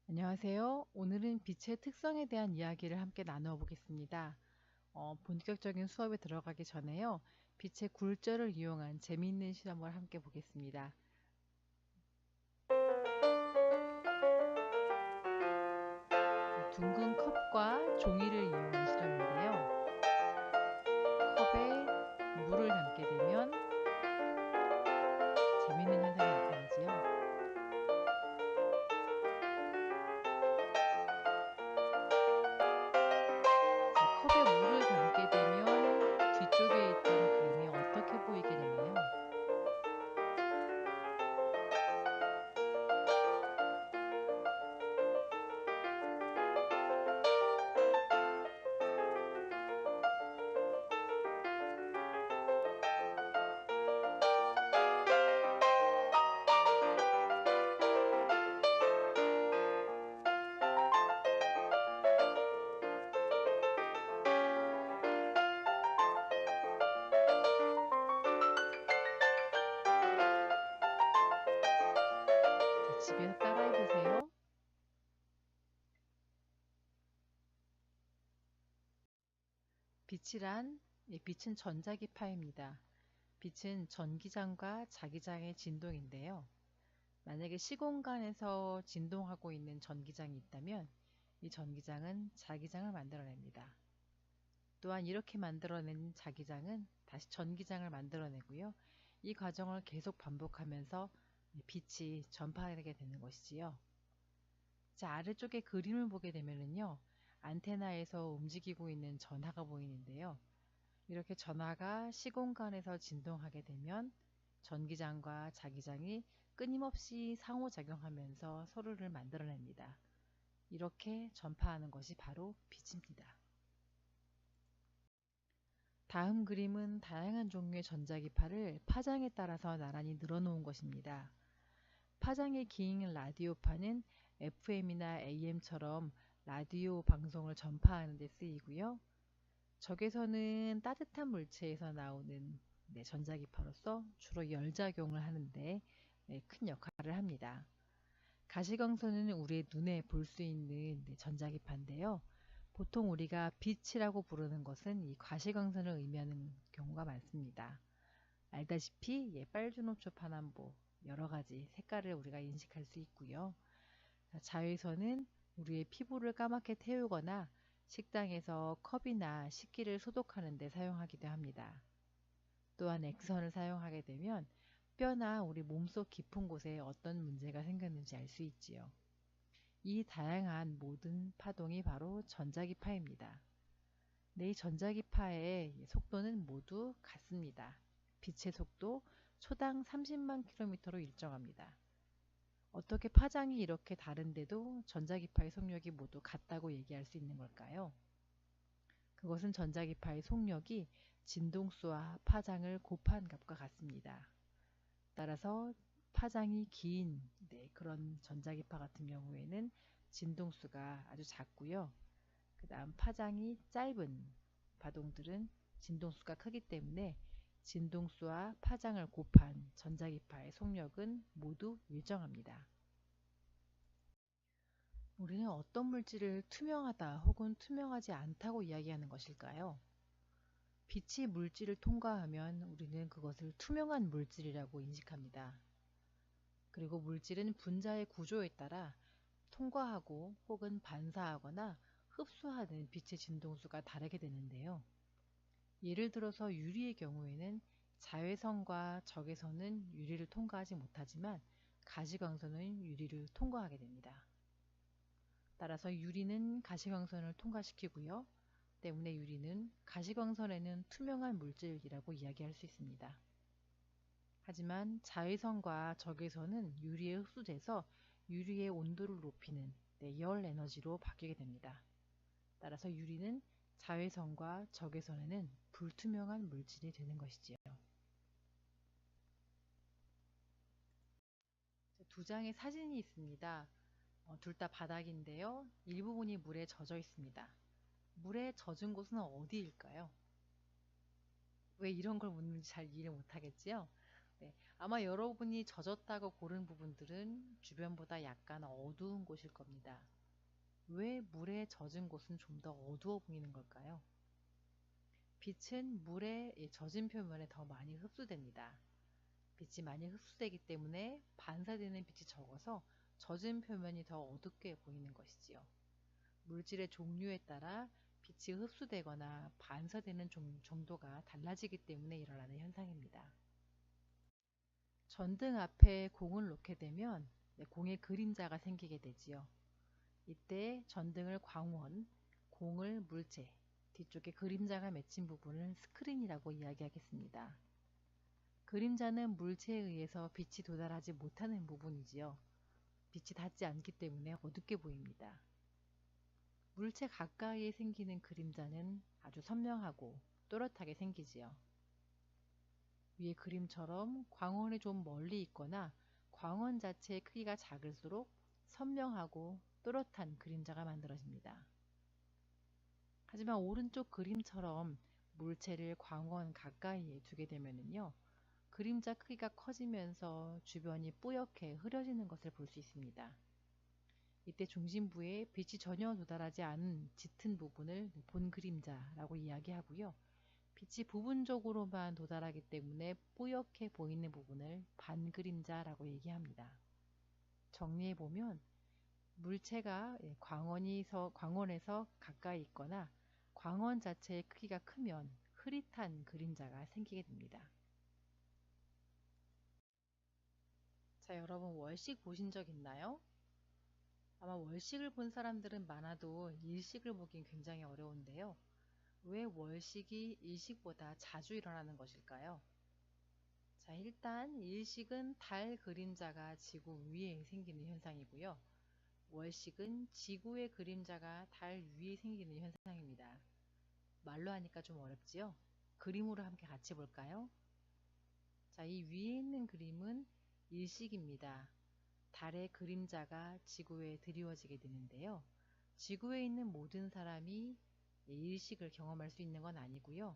안녕하세요. 오늘은 빛의 특성에 대한 이야기를 함께 나누어 보겠습니다. 본격적인 수업에 들어가기 전에요. 빛의 굴절을 이용한 재미있는 실험을 함께 보겠습니다. 둥근 컵과 종이를 이용한 실험인데요. 컵에 물을 담게 되면 재미있는 현상이 나타나지요. 자, 컵에 물을 담게 되면 뒤쪽에 있던 그림이 어떻게 보이게 되나요? 자, 집에서 따라해 보세요. 빛이란 빛은 전자기파입니다. 빛은 전기장과 자기장의 진동인데요. 만약에 시공간에서 진동하고 있는 전기장이 있다면 이 전기장은 자기장을 만들어냅니다. 또한 이렇게 만들어낸 자기장은 다시 전기장을 만들어내고요. 이 과정을 계속 반복하면서 빛이 전파하게 되는 것이지요. 자, 아래쪽에 그림을 보게 되면요. 안테나에서 움직이고 있는 전하가 보이는데요. 이렇게 전하가 시공간에서 진동하게 되면 전기장과 자기장이 끊임없이 상호작용하면서 소리를 만들어냅니다. 이렇게 전파하는 것이 바로 빛입니다. 다음 그림은 다양한 종류의 전자기파를 파장에 따라서 나란히 늘어놓은 것입니다. 파장이 긴 라디오파는 FM이나 AM처럼 라디오 방송을 전파하는 데 쓰이고요. 적외선은 따뜻한 물체에서 나오는 전자기파로서 주로 열작용을 하는데 큰 역할을 합니다. 가시광선은 우리의 눈에 볼 수 있는 전자기파인데요. 보통 우리가 빛이라고 부르는 것은 이 가시광선을 의미하는 경우가 많습니다. 알다시피 빨주노초 파남보 여러 가지 색깔을 우리가 인식할 수 있고요. 자외선은 우리의 피부를 까맣게 태우거나 식당에서 컵이나 식기를 소독하는 데 사용하기도 합니다. 또한 X선을 사용하게 되면 뼈나 우리 몸속 깊은 곳에 어떤 문제가 생겼는지 알 수 있지요. 이 다양한 모든 파동이 바로 전자기파입니다. 이 전자기파의 속도는 모두 같습니다. 빛의 속도 초당 30만 km로 일정합니다. 어떻게 파장이 이렇게 다른데도 전자기파의 속력이 모두 같다고 얘기할 수 있는 걸까요? 그것은 전자기파의 속력이 진동수와 파장을 곱한 값과 같습니다. 따라서 파장이 긴 그런 전자기파 같은 경우에는 진동수가 아주 작고요. 그 다음 파장이 짧은 파동들은 진동수가 크기 때문에 진동수와 파장을 곱한 전자기파의 속력은 모두 일정합니다. 우리는 어떤 물질을 투명하다 혹은 투명하지 않다고 이야기하는 것일까요? 빛이 물질을 통과하면 우리는 그것을 투명한 물질이라고 인식합니다. 그리고 물질은 분자의 구조에 따라 통과하고 혹은 반사하거나 흡수하는 빛의 진동수가 다르게 되는데요. 예를 들어서 유리의 경우에는 자외선과 적외선은 유리를 통과하지 못하지만 가시광선은 유리를 통과하게 됩니다. 따라서 유리는 가시광선을 통과시키고요. 때문에 유리는 가시광선에는 투명한 물질이라고 이야기할 수 있습니다. 하지만 자외선과 적외선은 유리에 흡수돼서 유리의 온도를 높이는 열 에너지로 바뀌게 됩니다. 따라서 유리는 자외선과 적외선에는 불투명한 물질이 되는 것이지요. 두 장의 사진이 있습니다. 둘 다 바닥인데요. 일부분이 물에 젖어 있습니다. 물에 젖은 곳은 어디일까요? 왜 이런 걸 묻는지 잘 이해를 못하겠지요? 네, 아마 여러분이 젖었다고 고른 부분들은 주변보다 약간 어두운 곳일 겁니다. 왜 물에 젖은 곳은 좀 더 어두워 보이는 걸까요? 빛은 물의 젖은 표면에 더 많이 흡수됩니다. 빛이 많이 흡수되기 때문에 반사되는 빛이 적어서 젖은 표면이 더 어둡게 보이는 것이지요. 물질의 종류에 따라 빛이 흡수되거나 반사되는 정도가 달라지기 때문에 일어나는 현상입니다. 전등 앞에 공을 놓게 되면 공의 그림자가 생기게 되지요. 이때 전등을 광원, 공을 물체, 뒤쪽에 그림자가 맺힌 부분을 스크린이라고 이야기하겠습니다. 그림자는 물체에 의해서 빛이 도달하지 못하는 부분이지요. 빛이 닿지 않기 때문에 어둡게 보입니다. 물체 가까이에 생기는 그림자는 아주 선명하고 또렷하게 생기지요. 위의 그림처럼 광원이 좀 멀리 있거나 광원 자체의 크기가 작을수록 선명하고 또렷한 그림자가 만들어집니다. 하지만 오른쪽 그림처럼 물체를 광원 가까이에 두게 되면요, 그림자 크기가 커지면서 주변이 뿌옇게 흐려지는 것을 볼 수 있습니다. 이때 중심부에 빛이 전혀 도달하지 않은 짙은 부분을 본 그림자라고 이야기하고요. 빛이 부분적으로만 도달하기 때문에 뿌옇게 보이는 부분을 반 그림자라고 얘기합니다. 정리해보면 물체가 광원에서 가까이 있거나 광원 자체의 크기가 크면 흐릿한 그림자가 생기게 됩니다. 자, 여러분 월식 보신 적 있나요? 아마 월식을 본 사람들은 많아도 일식을 보긴 굉장히 어려운데요. 왜 월식이 일식보다 자주 일어나는 것일까요? 자, 일단 일식은 달 그림자가 지구 위에 생기는 현상이고요. 월식은 지구의 그림자가 달 위에 생기는 현상입니다. 말로 하니까 좀 어렵지요? 그림으로 함께 같이 볼까요? 자, 이 위에 있는 그림은 일식입니다. 달의 그림자가 지구에 드리워지게 되는데요. 지구에 있는 모든 사람이 일식을 경험할 수 있는 건 아니고요.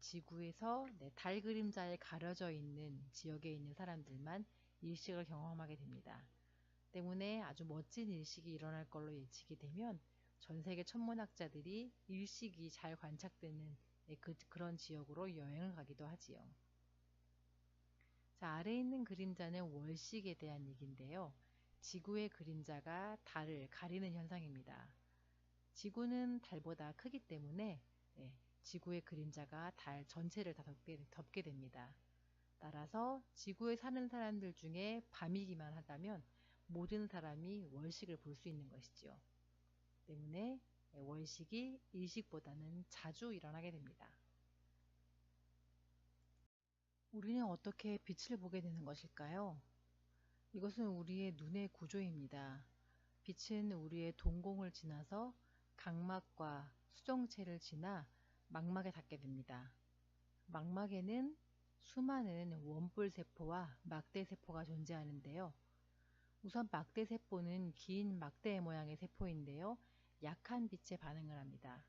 지구에서 달 그림자에 가려져 있는 지역에 있는 사람들만 일식을 경험하게 됩니다. 때문에 아주 멋진 일식이 일어날 걸로 예측이 되면 전 세계 천문학자들이 일식이 잘 관측되는 그런 지역으로 여행을 가기도 하지요. 자, 아래에 있는 그림자는 월식에 대한 얘기인데요. 지구의 그림자가 달을 가리는 현상입니다. 지구는 달보다 크기 때문에 지구의 그림자가 달 전체를 다 덮게 됩니다. 따라서 지구에 사는 사람들 중에 밤이기만 하다면 모든 사람이 월식을 볼 수 있는 것이지요. 때문에 월식이 일식보다는 자주 일어나게 됩니다. 우리는 어떻게 빛을 보게 되는 것일까요? 이것은 우리의 눈의 구조입니다. 빛은 우리의 동공을 지나서 각막과 수정체를 지나 망막에 닿게 됩니다. 망막에는 수많은 원뿔세포와 막대세포가 존재하는데요. 우선 막대세포는 긴 막대 모양의 세포인데요. 약한 빛에 반응을 합니다.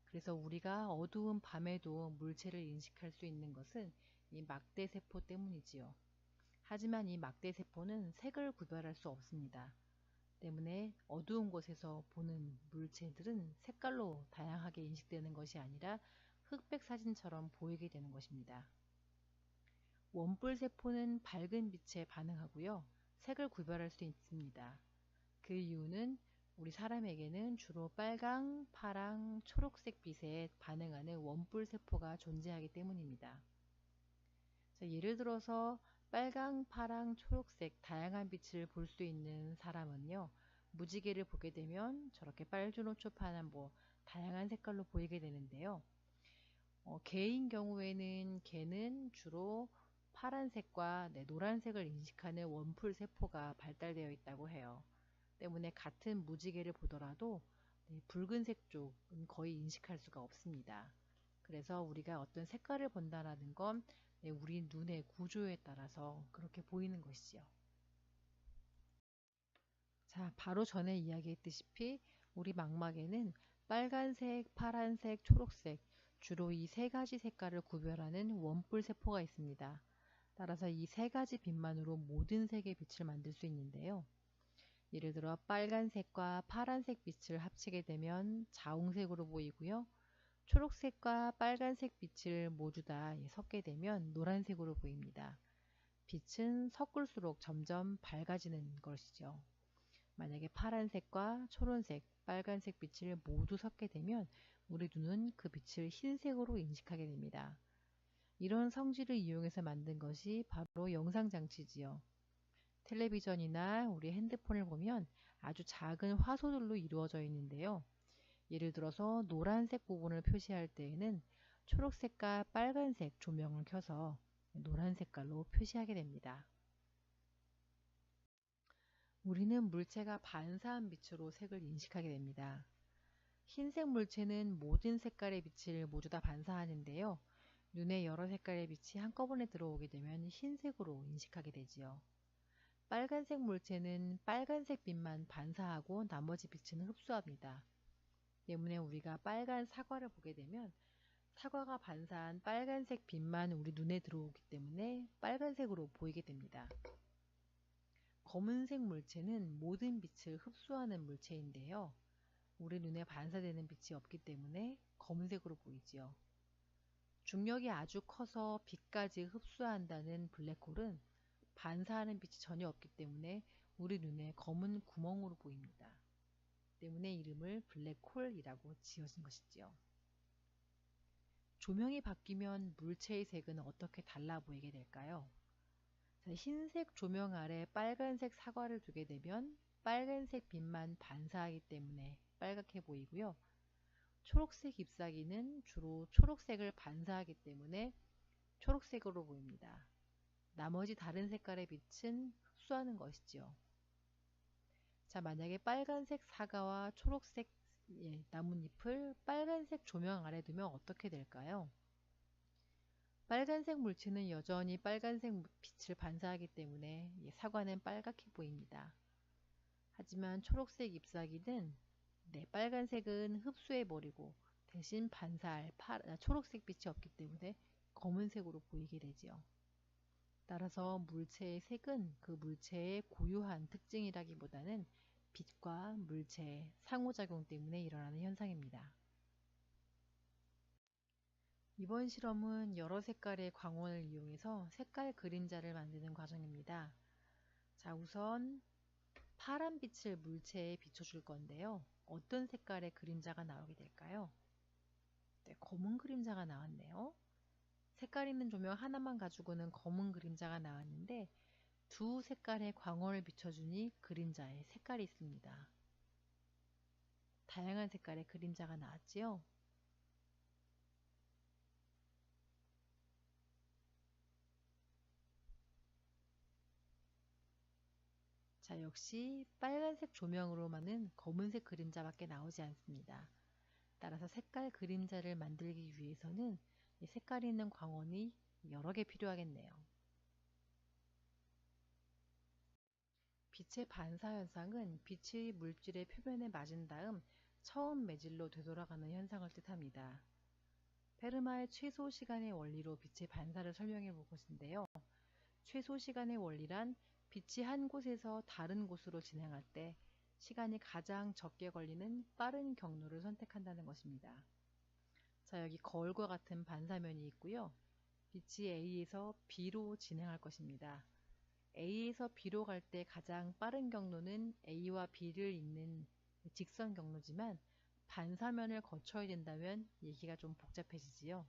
그래서 우리가 어두운 밤에도 물체를 인식할 수 있는 것은 이 막대세포 때문이지요. 하지만 이 막대세포는 색을 구별할 수 없습니다. 때문에 어두운 곳에서 보는 물체들은 색깔로 다양하게 인식되는 것이 아니라 흑백 사진처럼 보이게 되는 것입니다. 원뿔세포는 밝은 빛에 반응하고요. 색을 구별할 수 있습니다. 그 이유는 우리 사람에게는 주로 빨강, 파랑, 초록색 빛에 반응하는 원뿔세포가 존재하기 때문입니다. 자, 예를 들어서 빨강, 파랑, 초록색 다양한 빛을 볼 수 있는 사람은요. 무지개를 보게 되면 저렇게 빨주노초파란 다양한 색깔로 보이게 되는데요. 개인 경우에는 개는 주로 파란색과 노란색을 인식하는 원뿔 세포가 발달되어 있다고 해요. 때문에 같은 무지개를 보더라도 붉은색 쪽은 거의 인식할 수가 없습니다. 그래서 우리가 어떤 색깔을 본다라는 건 우리 눈의 구조에 따라서 그렇게 보이는 것이지요. 자, 바로 전에 이야기했다시피 우리 망막에는 빨간색, 파란색, 초록색 주로 이 세 가지 색깔을 구별하는 원뿔 세포가 있습니다. 따라서 이 세 가지 빛만으로 모든 색의 빛을 만들 수 있는데요. 예를 들어 빨간색과 파란색 빛을 합치게 되면 자홍색으로 보이고요. 초록색과 빨간색 빛을 모두 다 섞게 되면 노란색으로 보입니다. 빛은 섞을수록 점점 밝아지는 것이죠. 만약에 파란색과 초록색, 빨간색 빛을 모두 섞게 되면 우리 눈은 그 빛을 흰색으로 인식하게 됩니다. 이런 성질을 이용해서 만든 것이 바로 영상장치지요. 텔레비전이나 우리 핸드폰을 보면 아주 작은 화소들로 이루어져 있는데요. 예를 들어서 노란색 부분을 표시할 때에는 초록색과 빨간색 조명을 켜서 노란 색깔로 표시하게 됩니다. 우리는 물체가 반사한 빛으로 색을 인식하게 됩니다. 흰색 물체는 모든 색깔의 빛을 모두 다 반사하는데요. 눈에 여러 색깔의 빛이 한꺼번에 들어오게 되면 흰색으로 인식하게 되지요. 빨간색 물체는 빨간색 빛만 반사하고 나머지 빛은 흡수합니다. 때문에 우리가 빨간 사과를 보게 되면 사과가 반사한 빨간색 빛만 우리 눈에 들어오기 때문에 빨간색으로 보이게 됩니다. 검은색 물체는 모든 빛을 흡수하는 물체인데요. 우리 눈에 반사되는 빛이 없기 때문에 검은색으로 보이지요. 중력이 아주 커서 빛까지 흡수한다는 블랙홀은 반사하는 빛이 전혀 없기 때문에 우리 눈에 검은 구멍으로 보입니다. 때문에 이름을 블랙홀이라고 지어진 것이지요. 조명이 바뀌면 물체의 색은 어떻게 달라 보이게 될까요? 자, 흰색 조명 아래 빨간색 사과를 두게 되면 빨간색 빛만 반사하기 때문에 빨갛게 보이고요. 초록색 잎사귀는 주로 초록색을 반사하기 때문에 초록색으로 보입니다. 나머지 다른 색깔의 빛은 흡수하는 것이지요. 자, 만약에 빨간색 사과와 초록색 나뭇잎을 빨간색 조명 아래 두면 어떻게 될까요? 빨간색 물체는 여전히 빨간색 빛을 반사하기 때문에 사과는 빨갛게 보입니다. 하지만 초록색 잎사귀는 빨간색은 흡수해버리고 대신 반사할 초록색 빛이 없기 때문에 검은색으로 보이게 되지요. 따라서 물체의 색은 그 물체의 고유한 특징이라기보다는 빛과 물체의 상호작용 때문에 일어나는 현상입니다. 이번 실험은 여러 색깔의 광원을 이용해서 색깔 그림자를 만드는 과정입니다. 자, 우선 파란 빛을 물체에 비춰줄 건데요. 어떤 색깔의 그림자가 나오게 될까요? 네, 검은 그림자가 나왔네요. 색깔 있는 조명 하나만 가지고는 검은 그림자가 나왔는데 두 색깔의 광원을 비춰주니 그림자에 색깔이 있습니다. 다양한 색깔의 그림자가 나왔지요. 자, 역시 빨간색 조명으로만은 검은색 그림자밖에 나오지 않습니다. 따라서 색깔 그림자를 만들기 위해서는 이 색깔 있는 광원이 여러 개 필요하겠네요. 빛의 반사 현상은 빛이 물질의 표면에 맞은 다음 처음 매질로 되돌아가는 현상을 뜻합니다. 페르마의 최소 시간의 원리로 빛의 반사를 설명해 볼 것인데요. 최소 시간의 원리란 빛이 한 곳에서 다른 곳으로 진행할 때 시간이 가장 적게 걸리는 빠른 경로를 선택한다는 것입니다. 자, 여기 거울과 같은 반사면이 있고요. 빛이 A에서 B로 진행할 것입니다. A에서 B로 갈 때 가장 빠른 경로는 A와 B를 잇는 직선 경로지만 반사면을 거쳐야 된다면 얘기가 좀 복잡해지지요.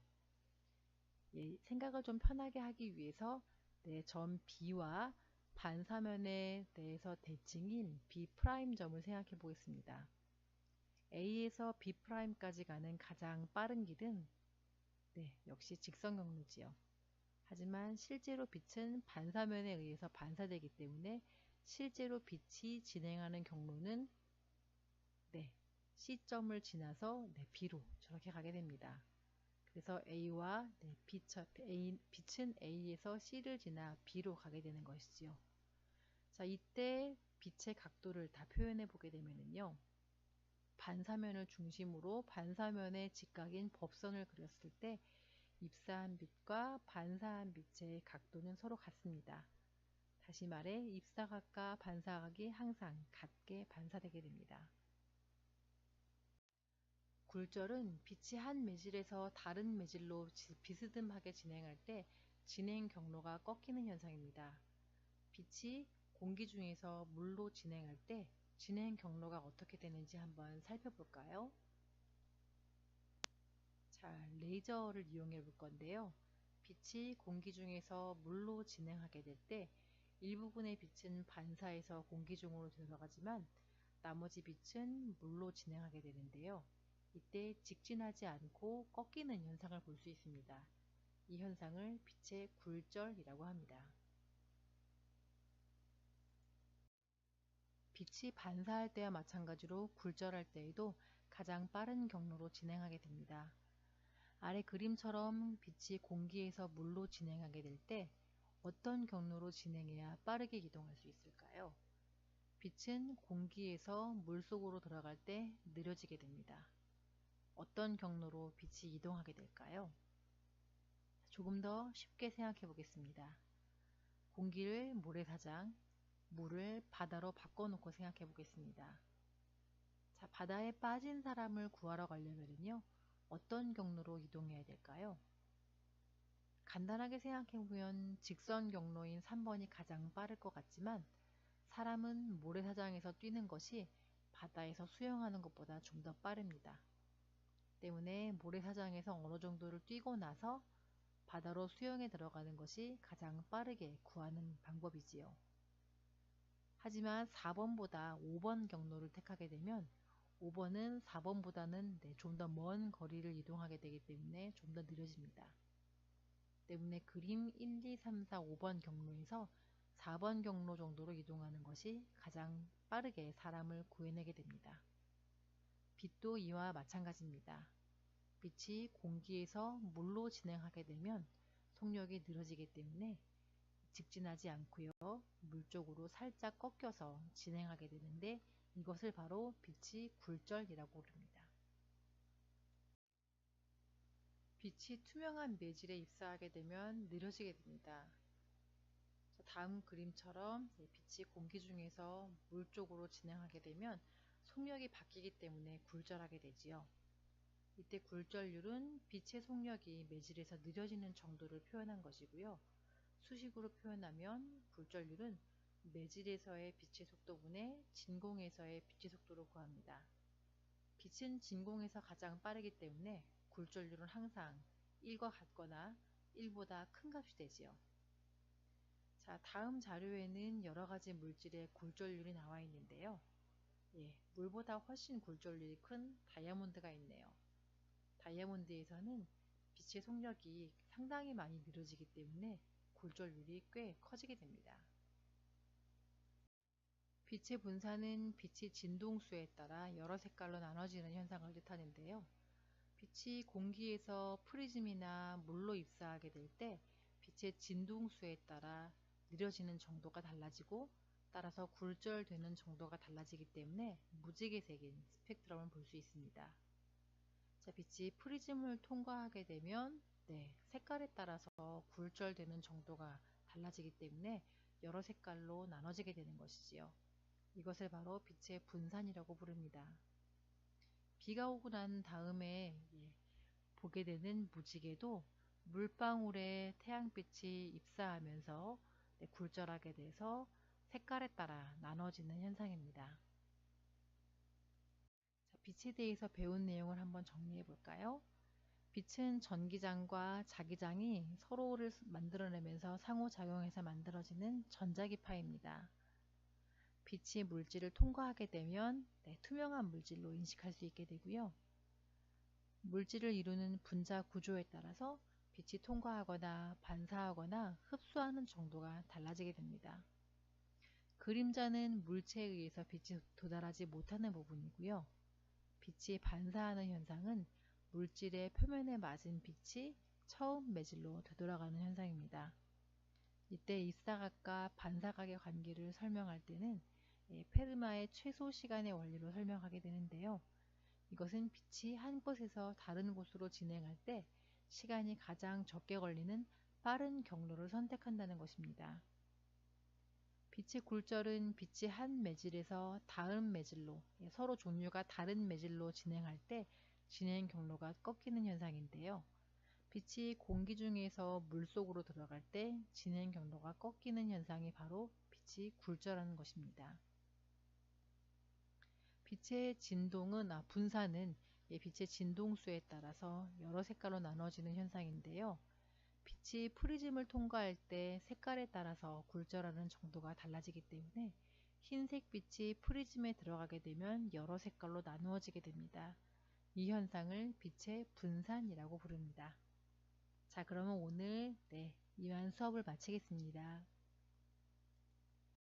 생각을 좀 편하게 하기 위해서 점 B와 반사면에 대해서 대칭인 B' 점을 생각해 보겠습니다. A에서 B'까지 가는 가장 빠른 길은 역시 직선 경로지요. 하지만 실제로 빛은 반사면에 의해서 반사되기 때문에 실제로 빛이 진행하는 경로는 C점을 지나서 B로 저렇게 가게 됩니다. 그래서 A와 빛은 A에서 C를 지나 B로 가게 되는 것이지요. 자, 이때 빛의 각도를 다 표현해 보게 되면요. 반사면을 중심으로 반사면의 직각인 법선을 그렸을 때 입사한 빛과 반사한 빛의 각도는 서로 같습니다. 다시 말해 입사각과 반사각이 항상 같게 반사되게 됩니다. 굴절은 빛이 한 매질에서 다른 매질로 비스듬하게 진행할 때 진행 경로가 꺾이는 현상입니다. 빛이 공기 중에서 물로 진행할 때 진행 경로가 어떻게 되는지 한번 살펴볼까요? 자, 레이저를 이용해 볼 건데요. 빛이 공기 중에서 물로 진행하게 될 때 일부분의 빛은 반사해서 공기 중으로 들어가지만 나머지 빛은 물로 진행하게 되는데요. 이때 직진하지 않고 꺾이는 현상을 볼 수 있습니다. 이 현상을 빛의 굴절이라고 합니다. 빛이 반사할 때와 마찬가지로 굴절할 때에도 가장 빠른 경로로 진행하게 됩니다. 아래 그림처럼 빛이 공기에서 물로 진행하게 될 때 어떤 경로로 진행해야 빠르게 이동할 수 있을까요? 빛은 공기에서 물속으로 들어갈 때 느려지게 됩니다. 어떤 경로로 빛이 이동하게 될까요? 조금 더 쉽게 생각해 보겠습니다. 공기를 모래사장, 물을 바다로 바꿔놓고 생각해 보겠습니다. 자, 바다에 빠진 사람을 구하러 가려면요, 어떤 경로로 이동해야 될까요? 간단하게 생각해보면 직선 경로인 3번이 가장 빠를 것 같지만 사람은 모래사장에서 뛰는 것이 바다에서 수영하는 것보다 좀 더 빠릅니다. 때문에 모래사장에서 어느 정도를 뛰고 나서 바다로 수영에 들어가는 것이 가장 빠르게 구하는 방법이지요. 하지만 4번보다 5번 경로를 택하게 되면 5번은 4번보다는 좀 더 먼 거리를 이동하게 되기 때문에 좀 더 느려집니다. 때문에 그림 1, 2, 3, 4, 5번 경로에서 4번 경로 정도로 이동하는 것이 가장 빠르게 사람을 구해내게 됩니다. 빛도 이와 마찬가지입니다. 빛이 공기에서 물로 진행하게 되면 속력이 늘어지기 때문에 직진하지 않고요, 물 쪽으로 살짝 꺾여서 진행하게 되는데 이것을 바로 빛이 굴절이라고 부릅니다. 빛이 투명한 매질에 입사하게 되면 느려지게 됩니다. 다음 그림처럼 빛이 공기 중에서 물 쪽으로 진행하게 되면 속력이 바뀌기 때문에 굴절하게 되지요. 이때 굴절률은 빛의 속력이 매질에서 느려지는 정도를 표현한 것이고요. 수식으로 표현하면 굴절률은 매질에서의 빛의 속도분의 진공에서의 빛의 속도를 구합니다. 빛은 진공에서 가장 빠르기 때문에 굴절률은 항상 1과 같거나 1보다 큰 값이 되지요. 자, 다음 자료에는 여러가지 물질의 굴절률이 나와 있는데요. 물보다 훨씬 굴절률이 큰 다이아몬드가 있네요. 다이아몬드에서는 빛의 속력이 상당히 많이 느려지기 때문에 굴절률이 꽤 커지게 됩니다. 빛의 분사는 빛의 진동수에 따라 여러 색깔로 나눠지는 현상을 뜻하는데요. 빛이 공기에서 프리즘이나 물로 입사하게 될 때 빛의 진동수에 따라 느려지는 정도가 달라지고 따라서 굴절되는 정도가 달라지기 때문에 무지개색인 스펙트럼을 볼 수 있습니다. 자, 빛이 프리즘을 통과하게 되면 색깔에 따라서 굴절되는 정도가 달라지기 때문에 여러 색깔로 나눠지게 되는 것이지요. 이것을 바로 빛의 분산이라고 부릅니다. 비가 오고 난 다음에 보게 되는 무지개도 물방울에 태양빛이 입사하면서 굴절하게 돼서 색깔에 따라 나눠지는 현상입니다. 자, 빛에 대해서 배운 내용을 한번 정리해 볼까요? 빛은 전기장과 자기장이 서로를 만들어내면서 상호작용해서 만들어지는 전자기파입니다. 빛이 물질을 통과하게 되면 투명한 물질로 인식할 수 있게 되고요. 물질을 이루는 분자 구조에 따라서 빛이 통과하거나 반사하거나 흡수하는 정도가 달라지게 됩니다. 그림자는 물체에 의해서 빛이 도달하지 못하는 부분이고요. 빛이 반사하는 현상은 물질의 표면에 맞은 빛이 처음 매질로 되돌아가는 현상입니다. 이때 입사각과 반사각의 관계를 설명할 때는 페르마의 최소 시간의 원리로 설명하게 되는데요. 이것은 빛이 한 곳에서 다른 곳으로 진행할 때 시간이 가장 적게 걸리는 빠른 경로를 선택한다는 것입니다. 빛의 굴절은 빛이 한 매질에서 다음 매질로, 서로 종류가 다른 매질로 진행할 때 진행 경로가 꺾이는 현상인데요. 빛이 공기 중에서 물속으로 들어갈 때 진행 경로가 꺾이는 현상이 바로 빛이 굴절하는 것입니다. 빛의 분산은 빛의 진동수에 따라서 여러 색깔로 나눠지는 현상인데요. 빛이 프리즘을 통과할 때 색깔에 따라서 굴절하는 정도가 달라지기 때문에 흰색 빛이 프리즘에 들어가게 되면 여러 색깔로 나누어지게 됩니다. 이 현상을 빛의 분산이라고 부릅니다. 자, 그러면 오늘 이만 수업을 마치겠습니다.